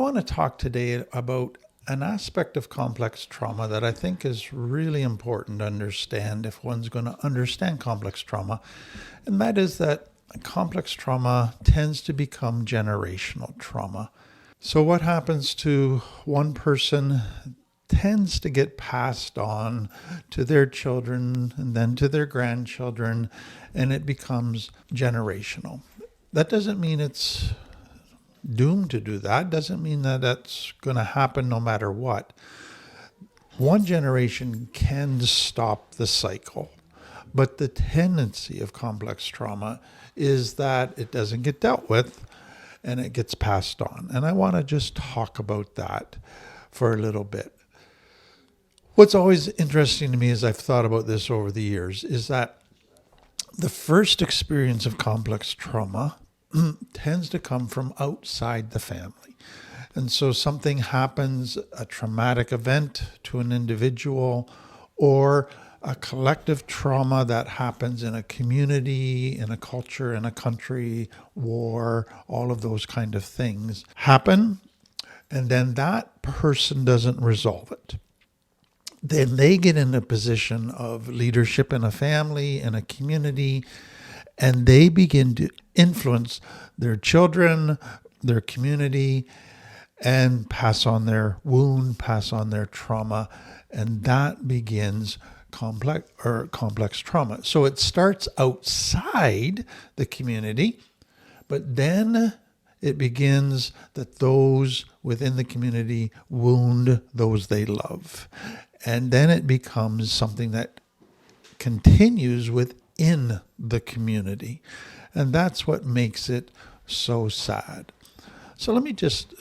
want to talk today about an aspect of complex trauma that I think is really important to understand if one's going to understand complex trauma. And that is that complex trauma tends to become generational trauma. So, what happens to one person tends to get passed on to their children and then to their grandchildren, and it becomes generational. That doesn't mean it's doomed to do that. Doesn't mean that that's going to happen no matter what. One generation can stop the cycle, but the tendency of complex trauma is that it doesn't get dealt with and it gets passed on. And I want to just talk about that for a little bit. What's always interesting to me as I've thought about this over the years is that the first experience of complex trauma tends to come from outside the family. And so something happens, a traumatic event to an individual, or a collective trauma that happens in a community, in a culture, in a country, war, all of those kind of things happen. And then that person doesn't resolve it. Then they get in a position of leadership in a family, in a community, and they begin to influence their children, their community, and pass on their wound, pass on their trauma, and that begins complex trauma. So it starts outside the community, but then it begins that those within the community wound those they love. And then it becomes something that continues within the community. And that's what makes it so sad. So let me just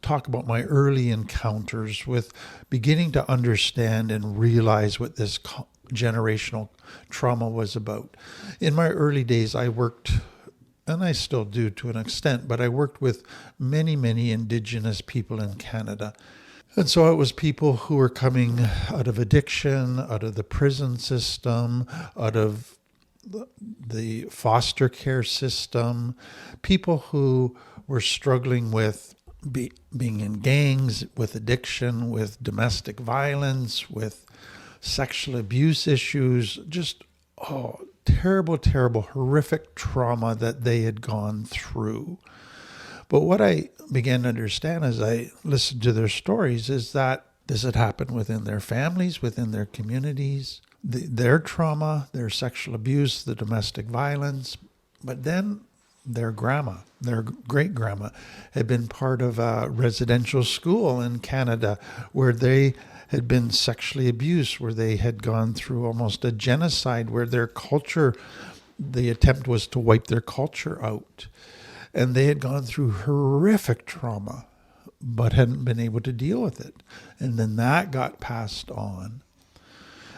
talk about my early encounters with beginning to understand and realize what this generational trauma was about. In my early days, I worked, and I still do to an extent, but I worked with many, many Indigenous people in Canada. And so it was people who were coming out of addiction, out of the prison system, out of the foster care system, people who were struggling with being in gangs, with addiction, with domestic violence, with sexual abuse issues, just terrible, terrible, horrific trauma that they had gone through. But what I began to understand as I listened to their stories is that this had happened within their families, within their communities, their trauma, their sexual abuse, the domestic violence. But then their grandma, their great-grandma, had been part of a residential school in Canada where they had been sexually abused, where they had gone through almost a genocide, where their culture, the attempt was to wipe their culture out. And they had gone through horrific trauma, but hadn't been able to deal with it. And then that got passed on.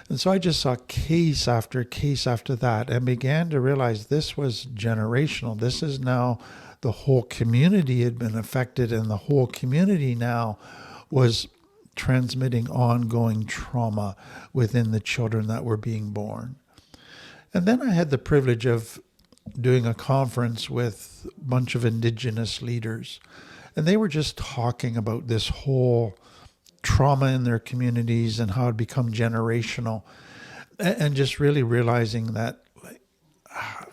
And so I just saw case after case after that and began to realize this was generational. This is now the whole community had been affected, and the whole community now was transmitting ongoing trauma within the children that were being born. And then I had the privilege of doing a conference with a bunch of Indigenous leaders, and they were just talking about this whole trauma in their communities and how it become generational, and just really realizing that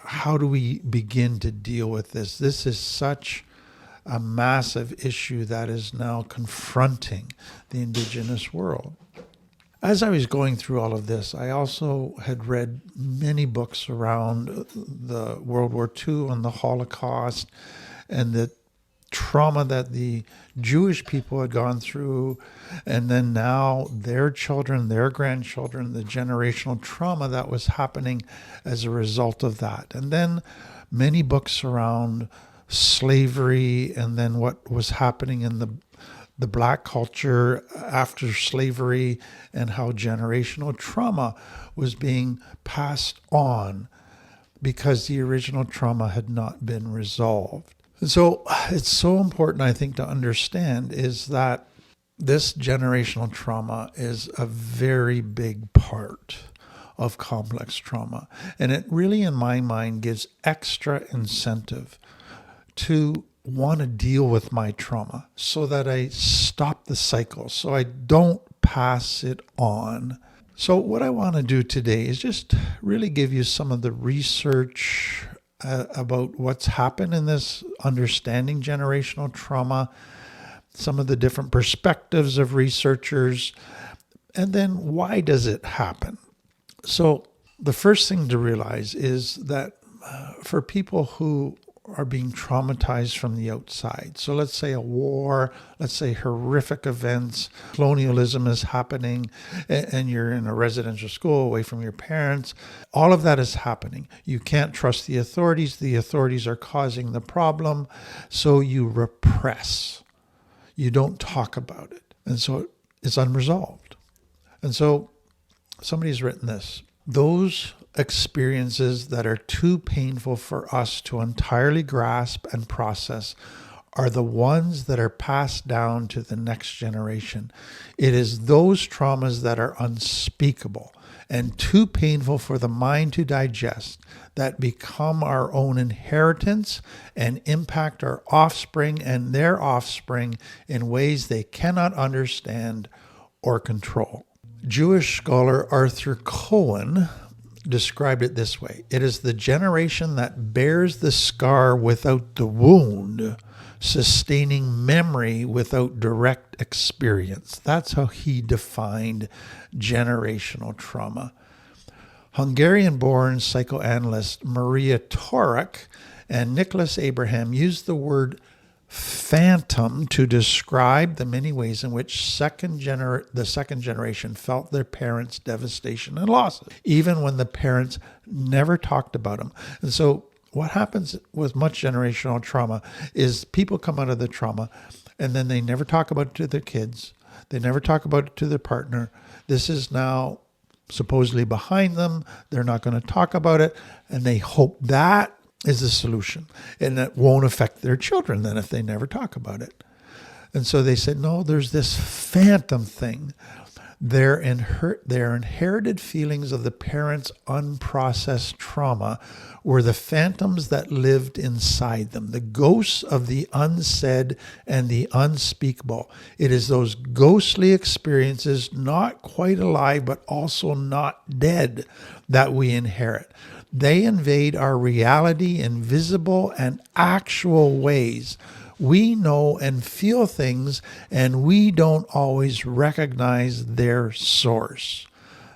how do we begin to deal with this? This is such a massive issue that is now confronting the Indigenous world. As I was going through all of this, I also had read many books around the World War II and the Holocaust and the trauma that the Jewish people had gone through, and then now their children, their grandchildren, the generational trauma that was happening as a result of that. And then many books around slavery and then what was happening in the black culture after slavery and how generational trauma was being passed on because the original trauma had not been resolved. And so it's so important, I think, to understand is that this generational trauma is a very big part of complex trauma. And it really, in my mind, gives extra incentive to want to deal with my trauma, so that I stop the cycle, so I don't pass it on. So what I want to do today is just really give you some of the research about what's happened in this understanding generational trauma, some of the different perspectives of researchers, and then why does it happen? So the first thing to realize is that for people who are being traumatized from the outside, so let's say a war, let's say horrific events, colonialism is happening, and you're in a residential school away from your parents, all of that is happening. You can't trust the authorities are causing the problem, so you repress. You don't talk about it, and so it's unresolved. And so somebody's written this: those experiences that are too painful for us to entirely grasp and process are the ones that are passed down to the next generation. It is those traumas that are unspeakable and too painful for the mind to digest that become our own inheritance and impact our offspring and their offspring in ways they cannot understand or control. Jewish scholar Arthur Cohen described it this way: it is the generation that bears the scar without the wound, sustaining memory without direct experience. That's how he defined generational trauma. Hungarian-born psychoanalyst Maria Torek and Nicholas Abraham used the word phantom to describe the many ways in which the second generation felt their parents' devastation and losses, even when the parents never talked about them. And so what happens with much generational trauma is people come out of the trauma and then they never talk about it to their kids. They never talk about it to their partner. This is now supposedly behind them. They're not going to talk about it, and they hope that is the solution, and that won't affect their children then if they never talk about it. And so they said, no, there's this phantom thing. Their inherited feelings of the parents' unprocessed trauma were the phantoms that lived inside them, the ghosts of the unsaid and the unspeakable. It is those ghostly experiences, not quite alive but also not dead, that we inherit. They invade our reality in visible and actual ways. We know and feel things, and we don't always recognize their source.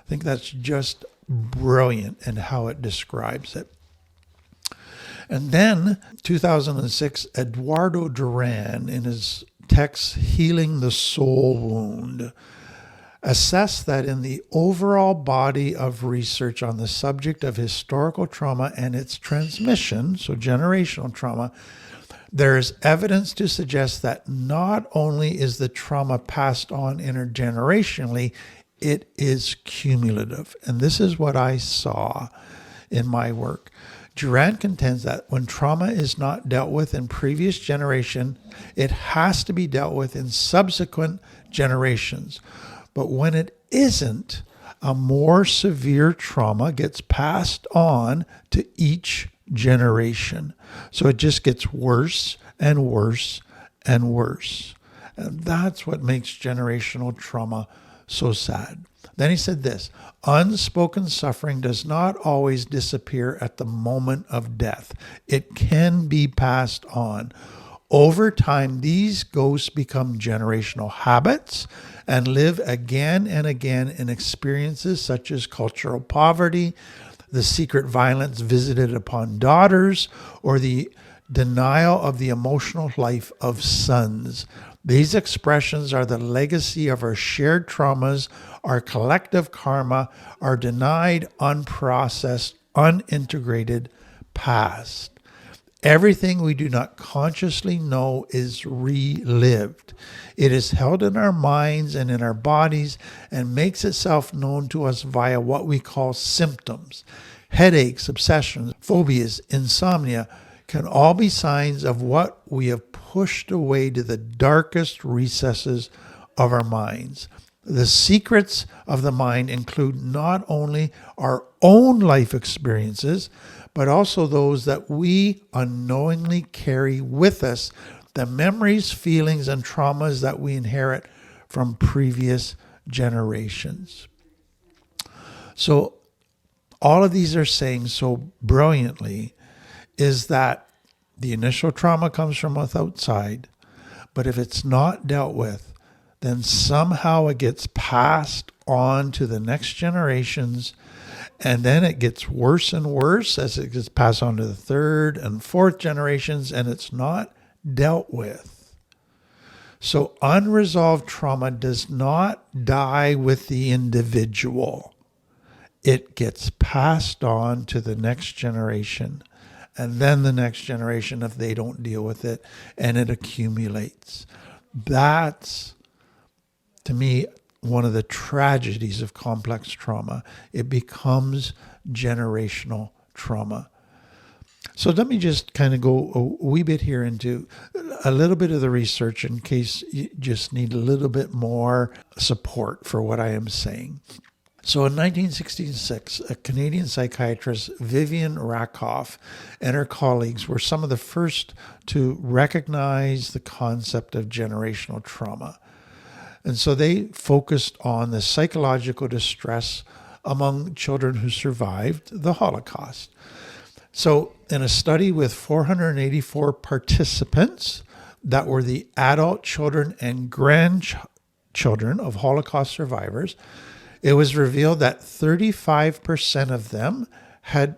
I think that's just brilliant in how it describes it. And then, 2006, Eduardo Duran, in his text, Healing the Soul Wound, assessed that in the overall body of research on the subject of historical trauma and its transmission, so generational trauma, there is evidence to suggest that not only is the trauma passed on intergenerationally, it is cumulative. And this is what I saw in my work. Duran contends that when trauma is not dealt with in previous generation, it has to be dealt with in subsequent generations. But when it isn't, a more severe trauma gets passed on to each generation. So it just gets worse and worse and worse. And that's what makes generational trauma so sad. Then he said this: unspoken suffering does not always disappear at the moment of death. It can be passed on. Over time, these ghosts become generational habits and live again and again in experiences such as cultural poverty, the secret violence visited upon daughters, or the denial of the emotional life of sons. These expressions are the legacy of our shared traumas, our collective karma, our denied, unprocessed, unintegrated past. Everything we do not consciously know is relived. It is held in our minds and in our bodies and makes itself known to us via what we call symptoms. Headaches, obsessions, phobias, insomnia can all be signs of what we have pushed away to the darkest recesses of our minds. The secrets of the mind include not only our own life experiences, but also those that we unknowingly carry with us, the memories, feelings, and traumas that we inherit from previous generations. So all of these are saying so brilliantly is that the initial trauma comes from outside, but if it's not dealt with, then somehow it gets passed on to the next generations, and then it gets worse and worse as it gets passed on to the third and fourth generations, and it's not dealt with. So unresolved trauma does not die with the individual. It gets passed on to the next generation, and then the next generation if they don't deal with it, and it accumulates. That's, to me, one of the tragedies of complex trauma. It becomes generational trauma. So let me just kind of go a wee bit here into a little bit of the research in case you just need a little bit more support for what I am saying. So in 1966, a Canadian psychiatrist, Vivian Rakoff, and her colleagues were some of the first to recognize the concept of generational trauma. And so they focused on the psychological distress among children who survived the Holocaust. So in a study with 484 participants that were the adult children and grandchildren of Holocaust survivors, it was revealed that 35% of them had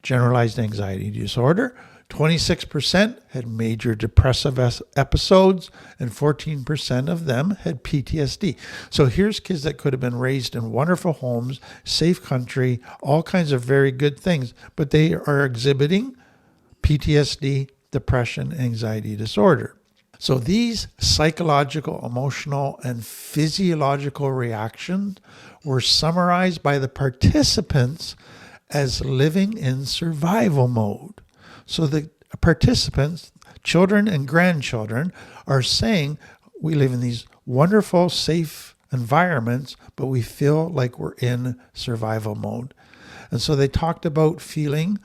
generalized anxiety disorder, 26% had major depressive episodes, and 14% of them had PTSD. So here's kids that could have been raised in wonderful homes, safe country, all kinds of very good things, but they are exhibiting PTSD, depression, anxiety disorder. So these psychological, emotional, and physiological reactions were summarized by the participants as living in survival mode. So the participants, children and grandchildren, are saying we live in these wonderful, safe environments, but we feel like we're in survival mode. And so they talked about feeling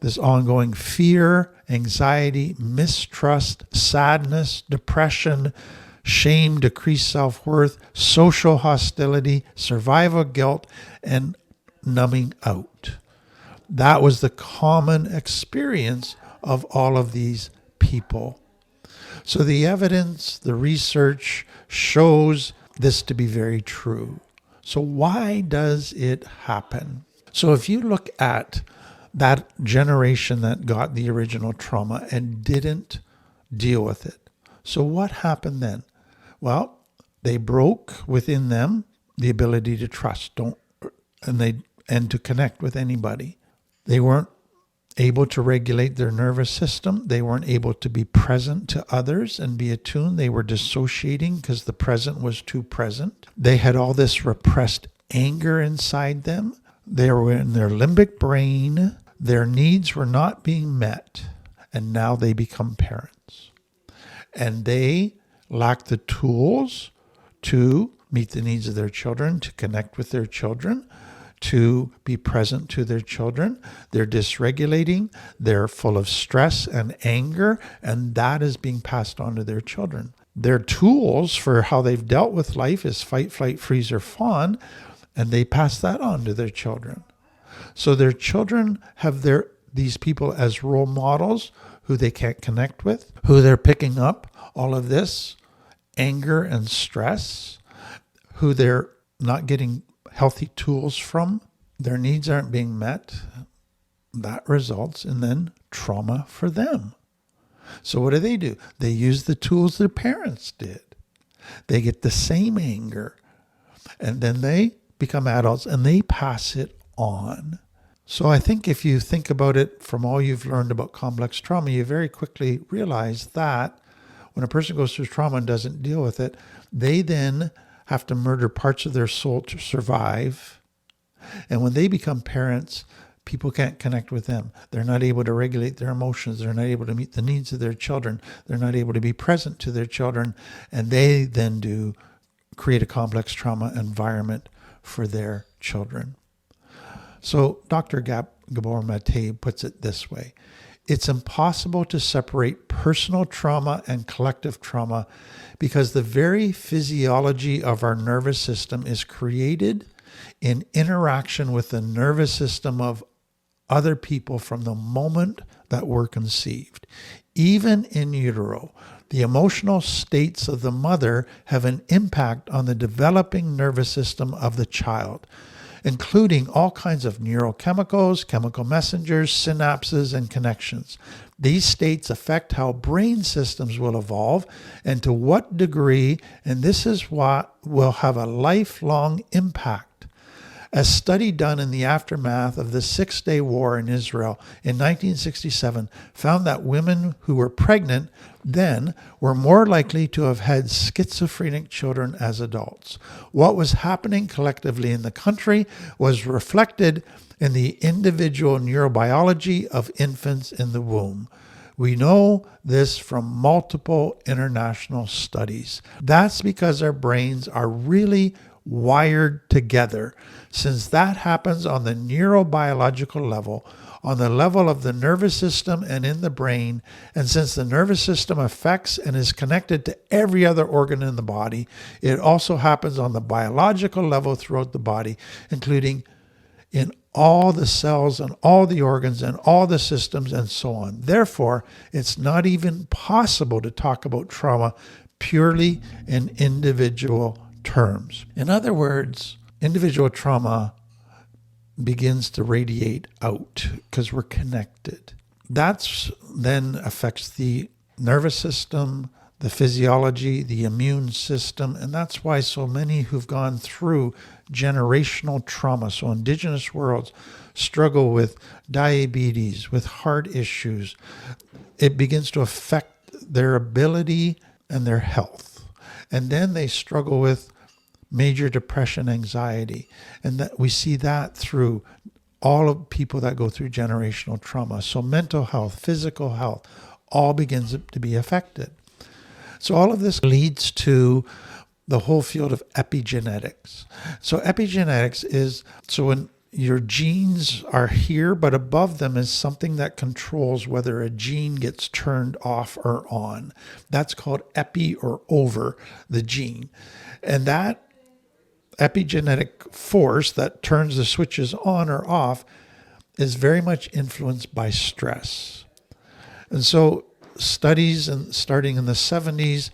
this ongoing fear, anxiety, mistrust, sadness, depression, shame, decreased self-worth, social hostility, survival guilt, and numbing out. That was the common experience of all of these people. So the evidence, the research shows this to be very true. So why does it happen? So if you look at that generation that got the original trauma and didn't deal with it, so what happened then? Well, they broke within them the ability to trust, and to connect with anybody. They weren't able to regulate their nervous system. They weren't able to be present to others and be attuned. They were dissociating because the present was too present. They had all this repressed anger inside them. They were in their limbic brain. Their needs were not being met. And now they become parents. And they lack the tools to meet the needs of their children, to connect with their children, to be present to their children. They're dysregulating. They're full of stress and anger, and that is being passed on to their children. Their tools for how they've dealt with life is fight, flight, freeze, or fawn, and they pass that on to their children. So their children have these people as role models who they can't connect with, who they're picking up all of this anger and stress, who they're not getting healthy tools from. Their needs aren't being met. That results in then trauma for them. So what do? They use the tools their parents did. They get the same anger, and then they become adults and they pass it on. So I think if you think about it from all you've learned about complex trauma, you very quickly realize that when a person goes through trauma and doesn't deal with it, they then have to murder parts of their soul to survive. And when they become parents, people can't connect with them. They're not able to regulate their emotions. They're not able to meet the needs of their children. They're not able to be present to their children. And they then create a complex trauma environment for their children. So, Dr. Gap, Gabor Mate puts it this way: it's impossible to separate personal trauma and collective trauma because the very physiology of our nervous system is created in interaction with the nervous system of other people from the moment that we're conceived. Even in utero, the emotional states of the mother have an impact on the developing nervous system of the child, including all kinds of neurochemicals, chemical messengers, synapses, and connections. These states affect how brain systems will evolve and to what degree, and this is what will have a lifelong impact. A study done in the aftermath of the Six-Day War in Israel in 1967 found that women who were pregnant then were more likely to have had schizophrenic children as adults. What was happening collectively in the country was reflected in the individual neurobiology of infants in the womb. We know this from multiple international studies. That's because our brains are really wired together. Since that happens on the neurobiological level, on the level of the nervous system and in the brain, and since the nervous system affects and is connected to every other organ in the body, it also happens on the biological level throughout the body, including in all the cells and all the organs and all the systems and so on. Therefore, it's not even possible to talk about trauma purely in individual terms. In other words, individual trauma begins to radiate out because we're connected. That's then affects the nervous system, the physiology, the immune system, and that's why so many who've gone through generational trauma, so indigenous worlds, struggle with diabetes, with heart issues. It begins to affect their ability and their health. And then they struggle with major depression, anxiety. And that we see that through all of people that go through generational trauma. So mental health, physical health, all begins to be affected. So all of this leads to the whole field of epigenetics. So epigenetics is, so when your genes are here, but above them is something that controls whether a gene gets turned off or on. That's called epi, or over the gene. And that epigenetic force that turns the switches on or off is very much influenced by stress. And so studies starting in the 70s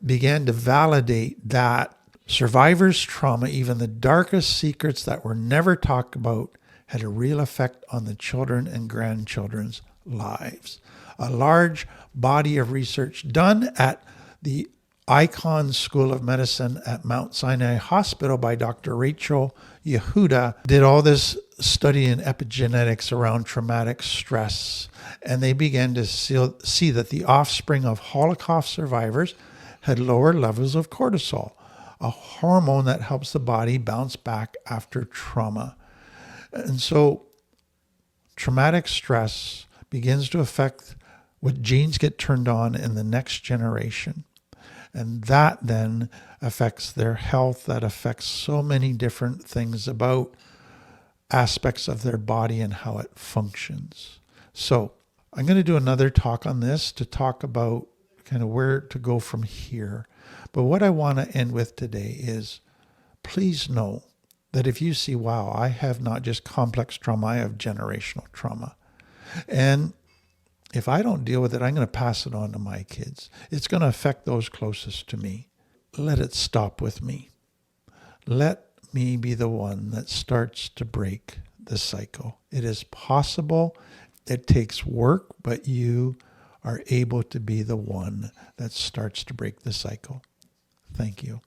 began to validate that survivors' trauma, even the darkest secrets that were never talked about, had a real effect on the children and grandchildren's lives. A large body of research done at the Icahn School of Medicine at Mount Sinai Hospital by Dr. Rachel Yehuda did all this study in epigenetics around traumatic stress. And they began to see that the offspring of Holocaust survivors had lower levels of cortisol, a hormone that helps the body bounce back after trauma. And so traumatic stress begins to affect what genes get turned on in the next generation. And that then affects their health, that affects so many different things about aspects of their body and how it functions. So I'm going to do another talk on this to talk about kind of where to go from here. But what I want to end with today is, please know that if you see, wow, I have not just complex trauma, I have generational trauma. And if I don't deal with it, I'm going to pass it on to my kids. It's going to affect those closest to me. Let it stop with me. Let me be the one that starts to break the cycle. It is possible. It takes work, but you are able to be the one that starts to break the cycle. Thank you.